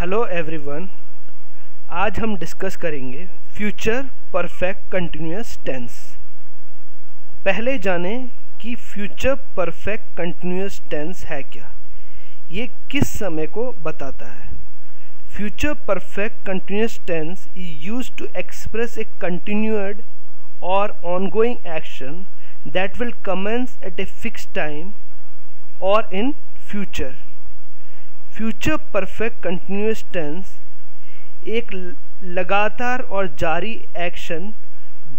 Hello everyone, आज हम discuss करेंगे फ्यूचर परफेक्ट कंटिन्यूअस टेंस। पहले जानें कि फ्यूचर परफेक्ट कंटिन्यूअस टेंस है क्या, ये किस समय को बताता है। Future perfect continuous tense is used to express a continued और ongoing action that will commence at a fixed time or in future. Future perfect continuous tense एक लगातार और जारी एक्शन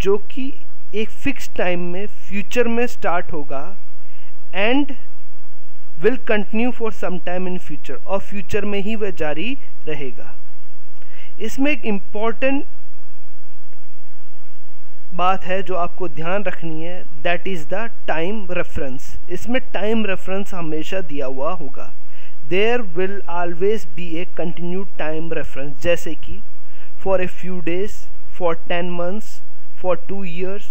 जो कि एक फिक्स टाइम में फ्यूचर में स्टार्ट होगा and will continue for some time in future, और फ्यूचर में ही वह जारी रहेगा। इसमें एक इम्पॉर्टेंट बात है जो आपको ध्यान रखनी है, that is the time reference. इसमें टाइम रेफरेंस हमेशा दिया हुआ होगा। There will always be a continued time reference, जैसे कि for a few days, for 10 months, for 2 years,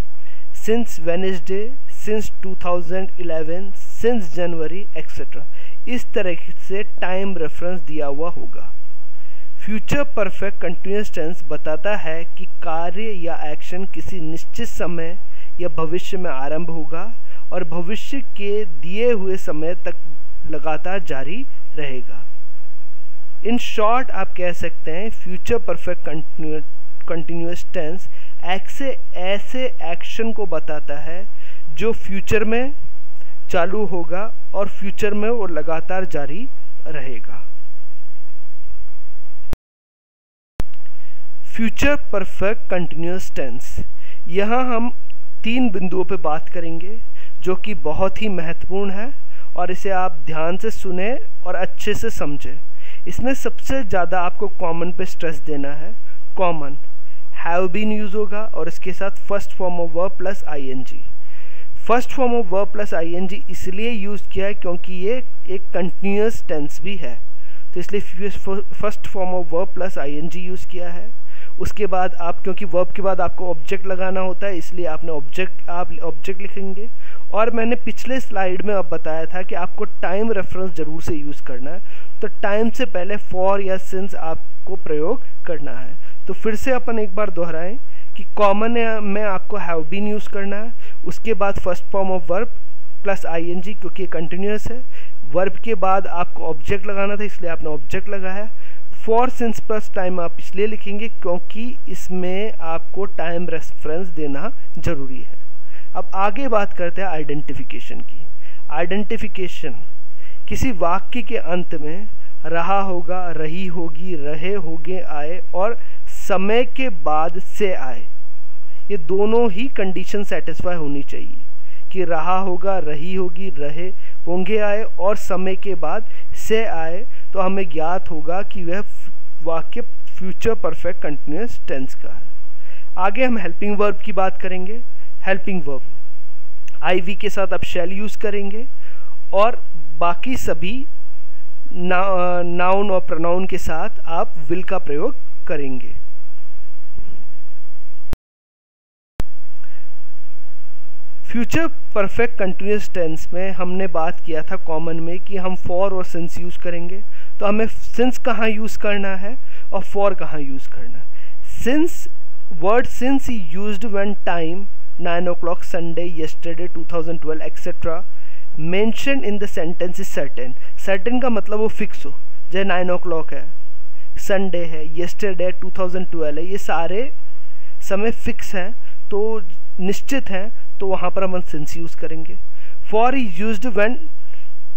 since Wednesday, since 2011, since January, etc. इस तरह से टाइम रेफरेंस दिया हुआ होगा। फ्यूचर परफेक्ट कंटिन्यूअस टेंस बताता है कि कार्य या एक्शन किसी निश्चित समय या भविष्य में आरंभ होगा और भविष्य के दिए हुए समय तक लगातार जारी रहेगा। इन शॉर्ट आप कह सकते हैं फ्यूचर परफेक्ट कंटिन्यूअस टेंस ऐसे एक्शन को बताता है जो फ्यूचर में चालू होगा और फ्यूचर में वो लगातार जारी रहेगा। फ्यूचर परफेक्ट कंटिन्यूअस टेंस, यहाँ हम 3 बिंदुओं पे बात करेंगे जो कि बहुत ही महत्वपूर्ण है और इसे आप ध्यान से सुने और अच्छे से समझें। इसमें सबसे ज़्यादा आपको कॉमन पे स्ट्रेस देना है। कॉमन हैव बीन यूज़ होगा और इसके साथ first form of verb plus ING. First form of verb plus ING इसलिए यूज़ किया है क्योंकि ये एक कंटिन्यूअस टेंस भी है, तो इसलिए first form of verb plus ING use किया है। उसके बाद आप, क्योंकि वर्ब के बाद आपको ऑब्जेक्ट लगाना होता है, इसलिए आपने ऑब्जेक्ट लिखेंगे। और मैंने पिछले स्लाइड में अब बताया था कि आपको टाइम रेफरेंस ज़रूर से यूज़ करना है, तो टाइम से पहले फॉर या सिंस आपको प्रयोग करना है। तो फिर से अपन एक बार दोहराएं कि कॉमन में आपको हैव बीन यूज़ करना है, उसके बाद first form of verb plus ING क्योंकि कंटिन्यूअस है। वर्ब के बाद आपको ऑब्जेक्ट लगाना था, इसलिए आपने ऑब्जेक्ट लगाया। फॉर सिंस प्लस टाइम आप इसलिए लिखेंगे क्योंकि इसमें आपको टाइम रेफरेंस देना ज़रूरी है। अब आगे बात करते हैं आइडेंटिफिकेशन की। आइडेंटिफिकेशन किसी वाक्य के अंत में रहा होगा, रही होगी, रहे होंगे, आए और समय के बाद से आए, ये दोनों ही कंडीशन सेटिस्फाई होनी चाहिए कि रहा होगा, रही होगी, रहे होंगे, आए और समय के बाद से आए, तो हमें ज्ञात होगा कि वह वाक्य फ्यूचर परफेक्ट कंटिन्यूअस टेंस का है। आगे हम हेल्पिंग वर्ब की बात करेंगे। हेल्पिंग वर्ब आईवी के साथ आप शैल यूज़ करेंगे और बाकी सभी नाउन और प्रोनाउन के साथ आप विल का प्रयोग करेंगे। फ्यूचर परफेक्ट कंटिन्यूअस टेंस में हमने बात किया था कॉमन में कि हम फॉर और सिंस यूज़ करेंगे, तो हमें सिंस कहाँ यूज़ करना है और फॉर कहाँ यूज़ करना है। Since, word since is used when time 9 o'clock Sunday, yesterday, 2012, etc. mentioned in the sentence is certain. certain का मतलब वो फिक्स हो, जैसे 9 o'clock है, संडे है, yesterday 2012 है, ये सारे समय फिक्स हैं, तो निश्चित हैं, तो वहाँ पर हम सिंस यूज़ करेंगे। For is used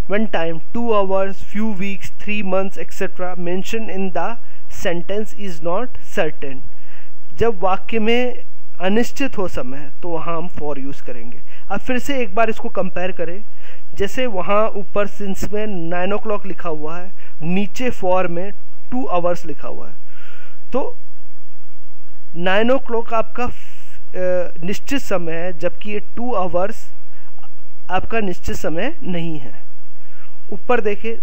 when time 2 hours, few weeks, 3 months, etc. mentioned in the sentence is not certain. जब वाक्य में अनिश्चित हो समय तो वहाँ हम फॉर यूज़ करेंगे। अब फिर से एक बार इसको कंपेयर करें, जैसे वहाँ ऊपर सिंस में 9 o'clock लिखा हुआ है, नीचे फॉर में 2 hours लिखा हुआ है, तो 9 o'clock आपका निश्चित समय है, जबकि ये 2 hours आपका निश्चित समय नहीं है। ऊपर देखें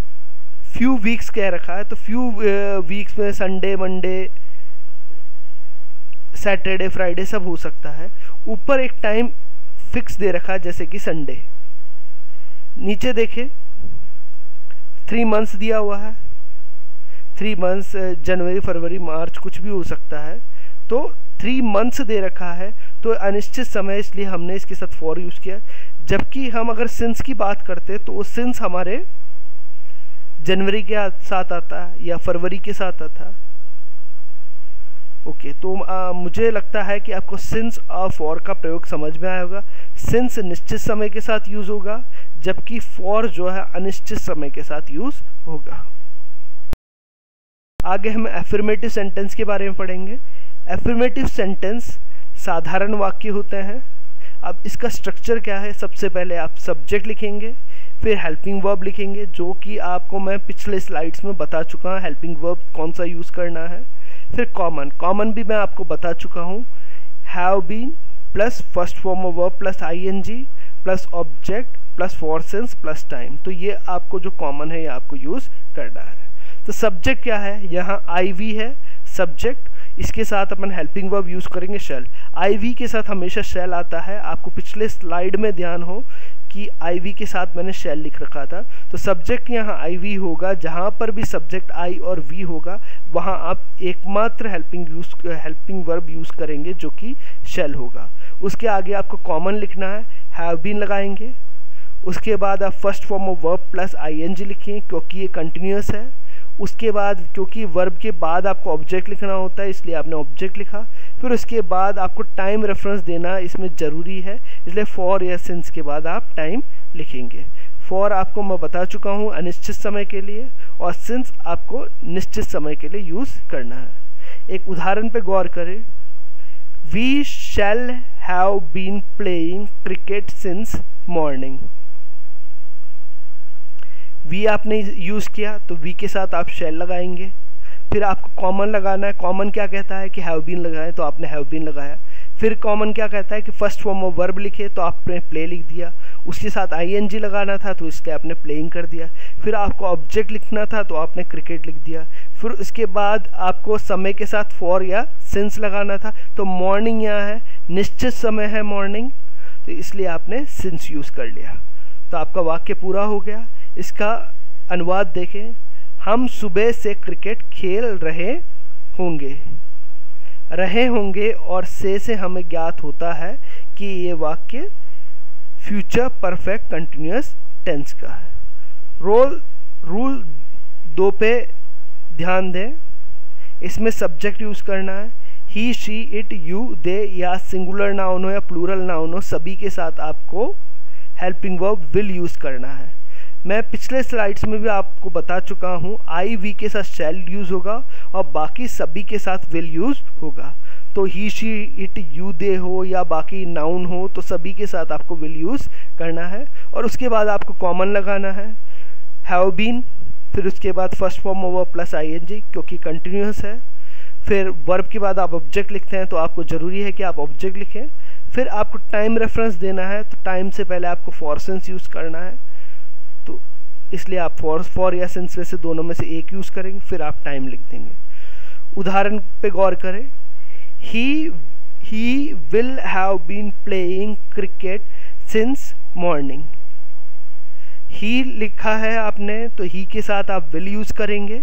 फ्यू वीक्स कह रखा है, तो फ्यू वीक्स में संडे, मंडे, सैटरडे, फ्राइडे सब हो सकता है। ऊपर एक टाइम फिक्स दे रखा है जैसे कि संडे। नीचे देखें 3 मंथ्स दिया हुआ है, 3 मंथ्स, जनवरी फरवरी मार्च कुछ भी हो सकता है। तो 3 मंथ्स दे रखा है तो अनिश्चित समय, इसलिए हमने इसके साथ फॉर यूज़ किया। जबकि हम अगर सिंस की बात करते तो वो सिंस हमारे जनवरी के साथ आता है या फरवरी के साथ आता है। ओके, तो मुझे लगता है कि आपको सिंस और फॉर का प्रयोग समझ में आया होगा। सिंस निश्चित समय के साथ यूज़ होगा, जबकि फॉर जो है अनिश्चित समय के साथ यूज़ होगा। आगे हम एफर्मेटिव सेंटेंस के बारे में पढ़ेंगे। एफर्मेटिव सेंटेंस साधारण वाक्य होते हैं। अब इसका स्ट्रक्चर क्या है, सबसे पहले आप सब्जेक्ट लिखेंगे, फिर हेल्पिंग वर्ब लिखेंगे, जो कि आपको मैं पिछले स्लाइड्स में बता चुका हूँ हेल्पिंग वर्ब कौन सा यूज़ करना है। फिर कॉमन भी मैं आपको बता चुका हूँ, have been plus first form of verb plus ING plus object plus for since plus time. तो ये आपको जो कॉमन है ये आपको यूज़ करना है। तो सब्जेक्ट क्या है, यहाँ आईवी है सब्जेक्ट, इसके साथ अपन हेल्पिंग वर्ब यूज़ करेंगे शैल। आईवी के साथ हमेशा शैल आता है, आपको पिछले स्लाइड में ध्यान हो कि आईवी के साथ मैंने शैल लिख रखा था। तो सब्जेक्ट यहाँ आईवी होगा, जहाँ पर भी सब्जेक्ट आई और वी होगा वहाँ आप एकमात्र हेल्पिंग वर्ब यूज़ करेंगे जो कि शैल होगा। उसके आगे आपको कॉमन लिखना है, हैव बीन लगाएंगे। उसके बाद आप first form of verb plus ING लिखिए क्योंकि ये कंटिन्यूस है। उसके बाद क्योंकि वर्ब के बाद आपको ऑब्जेक्ट लिखना होता है इसलिए आपने ऑब्जेक्ट लिखा। फिर उसके बाद आपको टाइम रेफरेंस देना इसमें ज़रूरी है, इसलिए फॉर या सिंस के बाद आप टाइम लिखेंगे। फॉर आपको मैं बता चुका हूँ अनिश्चित समय के लिए, और सिंस आपको निश्चित समय के लिए यूज़ करना है। एक उदाहरण पे गौर करें, we shall have been playing cricket since morning. We आपने यूज़ किया तो वी के साथ आप शैल लगाएंगे। फिर आपको कॉमन लगाना है। कॉमन क्या कहता है कि हैव बीन लगाएं, तो आपने हैव बीन लगाया। फिर कॉमन क्या कहता है कि फर्स्ट फॉर्म ऑफ वर्ब लिखे तो आपने प्ले लिख दिया। उसके साथ आईएनजी लगाना था तो इसलिए आपने प्लेइंग कर दिया। फिर आपको ऑब्जेक्ट लिखना था तो आपने क्रिकेट लिख दिया। फिर उसके बाद आपको समय के साथ फॉर या सिंस लगाना था, तो मॉर्निंग यहाँ है, निश्चित समय है मॉर्निंग, तो इसलिए आपने सिंस यूज़ कर लिया। तो आपका वाक्य पूरा हो गया। इसका अनुवाद देखें, हम सुबह से क्रिकेट खेल रहे होंगे और से हमें ज्ञात होता है कि ये वाक्य फ्यूचर परफेक्ट कंटिन्यूअस टेंस का है। रूल 2 पे ध्यान दें, इसमें सब्जेक्ट यूज़ करना है। ही शी इट यू दे या सिंगुलर नाउन हो या प्लूरल नाउन हो, सभी के साथ आपको हेल्पिंग वर्ब विल यूज़ करना है। मैं पिछले स्लाइड्स में भी आपको बता चुका हूँ आई वी के साथ शैल यूज़ होगा और बाकी सभी के साथ विल यूज़ होगा। तो ही शी इट यू दे हो या बाकी नाउन हो तो सभी के साथ आपको विल यूज़ करना है। और उसके बाद आपको कॉमन लगाना है, हैव बीन, फिर उसके बाद first form of verb plus ING क्योंकि कंटिन्यूअस है। फिर वर्ब के बाद आप ऑब्जेक्ट लिखते हैं तो आपको ज़रूरी है कि आप ऑब्जेक्ट लिखें। फिर आपको टाइम रेफरेंस देना है, तो टाइम से पहले आपको फॉर सिंस यूज़ करना है, तो इसलिए आप फॉर या सिंस में से दोनों में से एक यूज़ करेंगे, फिर आप टाइम लिख देंगे। उदाहरण पे गौर करें, he will have been playing cricket since morning. He लिखा है आपने तो ही के साथ आप विल यूज़ करेंगे।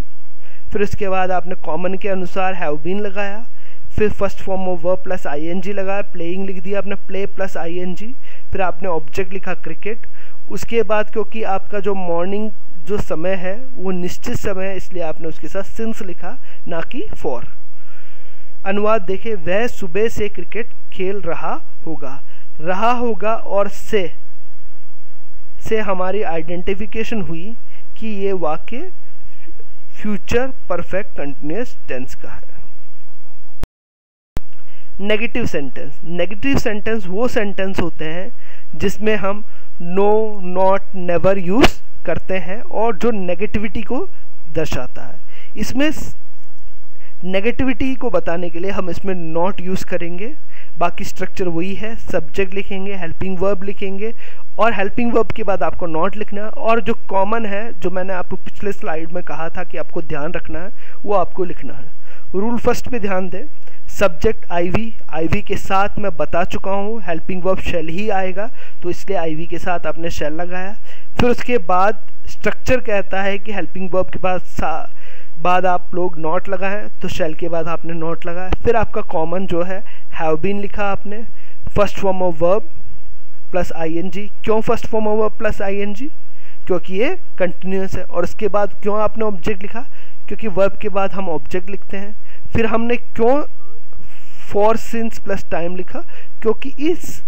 फिर उसके बाद आपने कॉमन के अनुसार हैव बीन लगाया, फिर first form of verb plus ING लगाया, प्लेइंग लिख दिया आपने, प्ले प्लस आईएनजी। फिर आपने ऑब्जेक्ट लिखा क्रिकेट। उसके बाद क्योंकि आपका जो मॉर्निंग जो समय है वो निश्चित समय है इसलिए आपने उसके साथ सिंस लिखा, ना कि फॉर। अनुवाद देखें, वह सुबह से क्रिकेट खेल रहा होगा और से हमारी आइडेंटिफिकेशन हुई कि ये वाक्य फ्यूचर परफेक्ट कंटिन्यूअस टेंस का है। नेगेटिव सेंटेंस वो सेंटेंस होते हैं जिसमें हम नो, नॉट, नेवर यूज़ करते हैं और जो नेगेटिविटी को दर्शाता है। इसमें नेगेटिविटी को बताने के लिए हम इसमें नॉट यूज़ करेंगे। बाकी स्ट्रक्चर वही है, सब्जेक्ट लिखेंगे, हेल्पिंग वर्ब लिखेंगे और हेल्पिंग वर्ब के बाद आपको नॉट लिखना है। और जो कॉमन है, जो मैंने आपको पिछले स्लाइड में कहा था कि आपको ध्यान रखना है, वो आपको लिखना है। रूल फर्स्ट पे ध्यान दें, सब्जेक्ट आईवी के साथ मैं बता चुका हूँ हेल्पिंग वर्ब शैल ही आएगा, तो इसलिए आईवी के साथ आपने शैल लगाया। फिर उसके बाद स्ट्रक्चर कहता है कि हेल्पिंग वर्ब के बाद बाद आप लोग नॉट लगाएं, तो शैल के बाद आपने नॉट लगाया। फिर आपका कॉमन जो है हैव बीन लिखा आपने, first form of verb plus ING. क्यों first form of verb plus ING? क्योंकि ये कंटिन्यूस है। और उसके बाद क्यों आपने ऑब्जेक्ट लिखा? क्योंकि वर्ब के बाद हम ऑब्जेक्ट लिखते हैं। फिर हमने क्यों फॉर सिंस प्लस टाइम लिखा? क्योंकि इस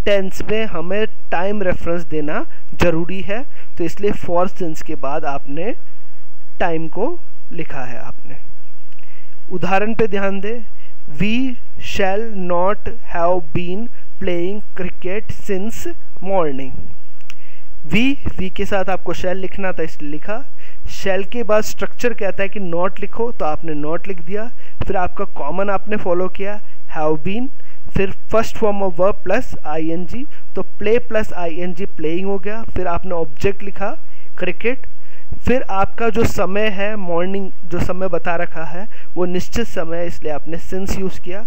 टेंस में हमें टाइम रेफरेंस देना जरूरी है, तो इसलिए फॉर सिंस के बाद आपने टाइम को लिखा है आपने। उदाहरण पे ध्यान दें, we shall not have been playing cricket since morning. We के साथ आपको शैल लिखना था इसलिए लिखा। शैल के बाद स्ट्रक्चर कहता है कि नॉट लिखो, तो आपने नॉट लिख दिया। फिर आपका कॉमन आपने फॉलो किया हैव बीन, फिर first form of verb plus ING, तो प्ले प्लस आईएनजी प्लेइंग हो गया। फिर आपने ऑब्जेक्ट लिखा क्रिकेट। फिर आपका जो समय है मॉर्निंग, जो समय बता रखा है वो निश्चित समय, इसलिए आपने सिंस यूज़ किया।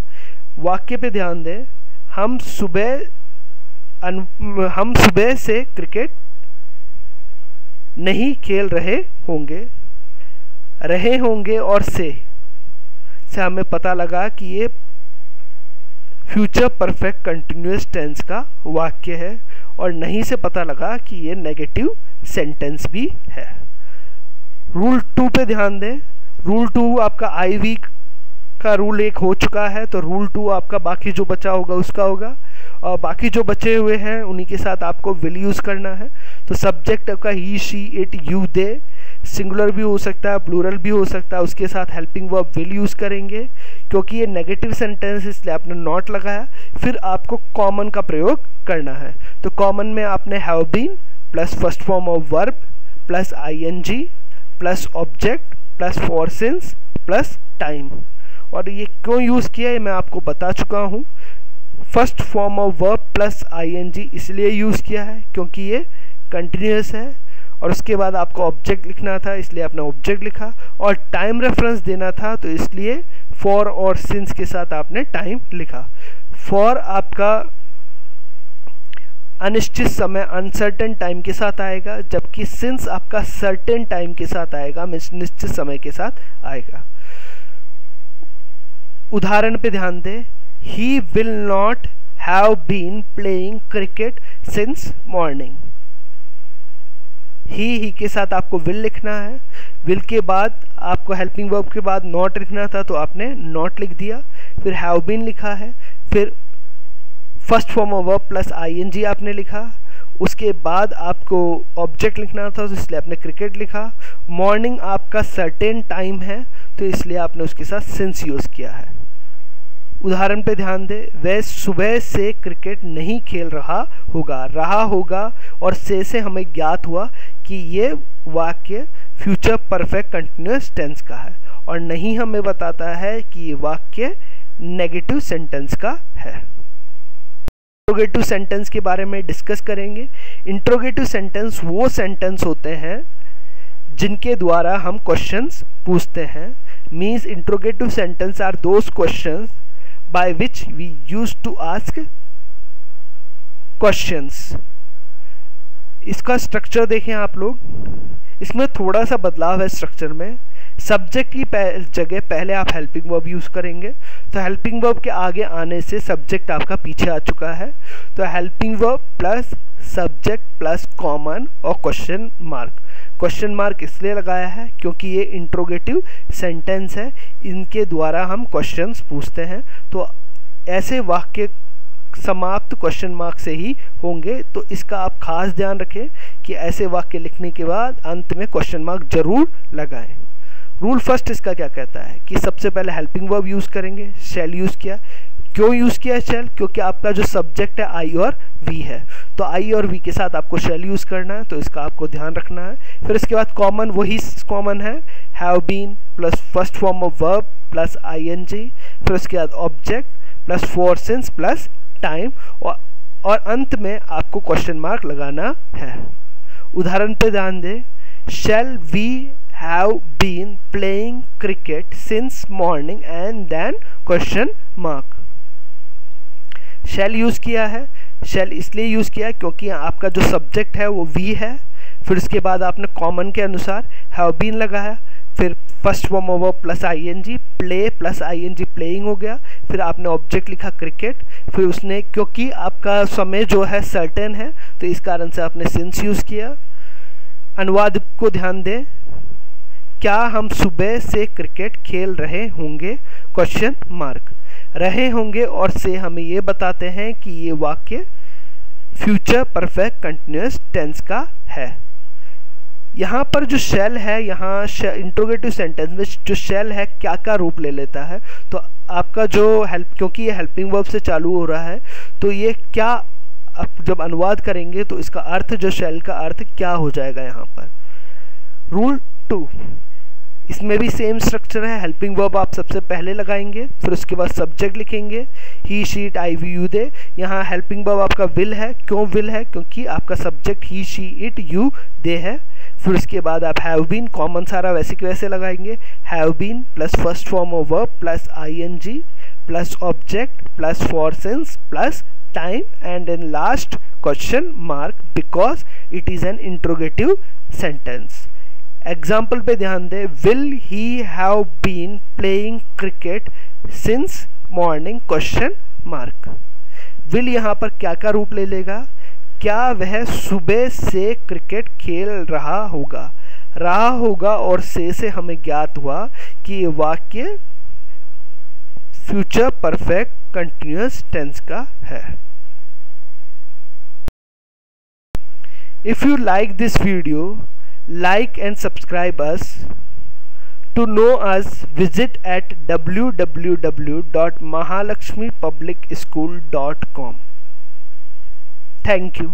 वाक्य पे ध्यान दें, हम सुबह से क्रिकेट नहीं खेल रहे होंगे और से हमें पता लगा कि ये फ्यूचर परफेक्ट कंटिन्यूअस टेंस का वाक्य है, और नहीं से पता लगा कि ये नेगेटिव सेंटेंस भी है। रूल 2 पे ध्यान दें। रूल 2 आपका आई वीक का रूल 1 हो चुका है, तो रूल 2 आपका बाकी जो बचा होगा उसका होगा, और बाकी जो बचे हुए हैं उन्हीं के साथ आपको विल यूज़ करना है। तो सब्जेक्ट आपका he, she, it, you, they, singular भी हो सकता है, प्लूरल भी हो सकता है, उसके साथ हेल्पिंग वर्ब विल यूज़ करेंगे। क्योंकि ये नेगेटिव सेंटेंस इसलिए आपने नॉट लगाया। फिर आपको कॉमन का प्रयोग करना है, तो कॉमन में आपने have been plus first form of verb plus ING plus object plus for since plus time. और ये क्यों यूज़ किया है मैं आपको बता चुका हूँ। First form of verb plus ING इसलिए यूज़ किया है क्योंकि ये कंटिन्यूअस है, और उसके बाद आपको ऑब्जेक्ट लिखना था इसलिए आपने ऑब्जेक्ट लिखा, और टाइम रेफरेंस देना था तो इसलिए फॉर और सिंस के साथ आपने टाइम लिखा। फॉर आपका अनिश्चित समय अनसर्टेन टाइम के साथ आएगा, जबकि सिंस आपका सर्टेन टाइम के साथ आएगा, निश्चित समय के साथ आएगा। उदाहरण पे ध्यान दें, he will not have been playing cricket since morning. He के साथ आपको विल लिखना है। विल के बाद आपको हेल्पिंग वर्ब के बाद नॉट लिखना था, तो आपने नॉट लिख दिया। फिर हैव बीन लिखा है, फिर first form of verb plus ING आपने लिखा। उसके बाद आपको ऑब्जेक्ट लिखना था, तो इसलिए आपने क्रिकेट लिखा। मॉर्निंग आपका सर्टेन टाइम है, तो इसलिए आपने उसके साथ सिंस यूज़ किया है। उदाहरण पे ध्यान दें, वह सुबह से क्रिकेट नहीं खेल रहा होगा, और से हमें ज्ञात हुआ कि ये वाक्य फ्यूचर परफेक्ट कंटिन्यूअस टेंस का है, और नहीं हमें बताता है कि ये वाक्य नेगेटिव सेंटेंस का है। इंट्रोगेटिव सेंटेंस के बारे में डिस्कस करेंगे। इंट्रोगेटिव सेंटेंस वो सेंटेंस होते हैं जिनके द्वारा हम क्वेश्चंस पूछते हैं। Means interrogative sentence are those questions by which we used to ask questions। इसका स्ट्रक्चर देखें आप लोग, इसमें थोड़ा सा बदलाव है स्ट्रक्चर में। सब्जेक्ट की जगह पहले आप हेल्पिंग वर्ब यूज़ करेंगे, तो हेल्पिंग वर्ब के आगे आने से सब्जेक्ट आपका पीछे आ चुका है, तो helping verb plus subject plus common और क्वेश्चन मार्क। क्वेश्चन मार्क इसलिए लगाया है क्योंकि ये इंट्रोगेटिव सेंटेंस है, इनके द्वारा हम क्वेश्चंस पूछते हैं, तो ऐसे वाक्य समाप्त क्वेश्चन मार्क से ही होंगे। तो इसका आप खास ध्यान रखें कि ऐसे वाक्य लिखने के बाद अंत में क्वेश्चन मार्क जरूर लगाएं। रूल फर्स्ट इसका क्या कहता है कि सबसे पहले हेल्पिंग वर्ब यूज़ करेंगे, शैल यूज़ किया। क्यों यूज़ किया शैल? क्योंकि आपका जो सब्जेक्ट है आई और वी है, तो आई और वी के साथ आपको शैल यूज़ करना है, तो इसका आपको ध्यान रखना है। फिर इसके बाद कॉमन, वही कॉमन है have been plus first form of verb plus ING, फिर उसके बाद object plus for since plus time, और अंत में आपको क्वेश्चन मार्क लगाना है। उदाहरण पे ध्यान दें, shall we have been playing cricket since morning and then question mark. Shall use किया है, शैल इसलिए यूज़ किया है क्योंकि आपका जो सब्जेक्ट है वो वी है। फिर उसके बाद आपने कॉमन के अनुसार हैव बीन लगाया, फिर first form of verb plus ING, play plus ING playing हो गया। फिर आपने ऑब्जेक्ट लिखा क्रिकेट, फिर उसने क्योंकि आपका समय जो है सर्टेन है तो इस कारण से आपने सिंस यूज़ किया। अनुवाद को ध्यान दें, क्या हम सुबह से क्रिकेट खेल रहे होंगे, क्वेश्चन मार्क। रहे होंगे और से हमें ये बताते हैं कि ये वाक्य फ्यूचर परफेक्ट कंटिन्यूअस टेंस का है। यहाँ पर जो शेल है, यहाँ इंट्रोगेटिव सेंटेंस में जो शेल है क्या क्या रूप ले लेता है, तो आपका जो हेल्प, क्योंकि ये हेल्पिंग वर्ब से चालू हो रहा है तो ये क्या, आप जब अनुवाद करेंगे तो इसका अर्थ, जो शेल का अर्थ क्या हो जाएगा यहाँ पर। रूल 2, इसमें भी सेम स्ट्रक्चर है। हेल्पिंग वर्ब आप सबसे पहले लगाएंगे, फिर उसके बाद सब्जेक्ट लिखेंगे, he she it I we you they. यहाँ हेल्पिंग वर्ब आपका विल है। क्यों विल है? क्योंकि आपका subject he she it you दे है। फिर उसके बाद आप हैव बीन, कॉमन सारा वैसे के वैसे लगाएंगे, have been plus first form of verb plus ING plus object plus for since plus time and in last question mark because it is an interrogative sentence. Example पे ध्यान दें, will he have been playing cricket since morning, question mark. Will यहाँ पर क्या क्या रूप ले लेगा? क्या वह सुबह से क्रिकेट खेल रहा होगा? रहा होगा और से हमें ज्ञात हुआ कि ये वाक्य फ्यूचर परफेक्ट कंटिन्यूअस टेंस का है। If you like this video, like and subscribe us. To know us, visit at www.mahalakshmipublicschool.com. Thank you.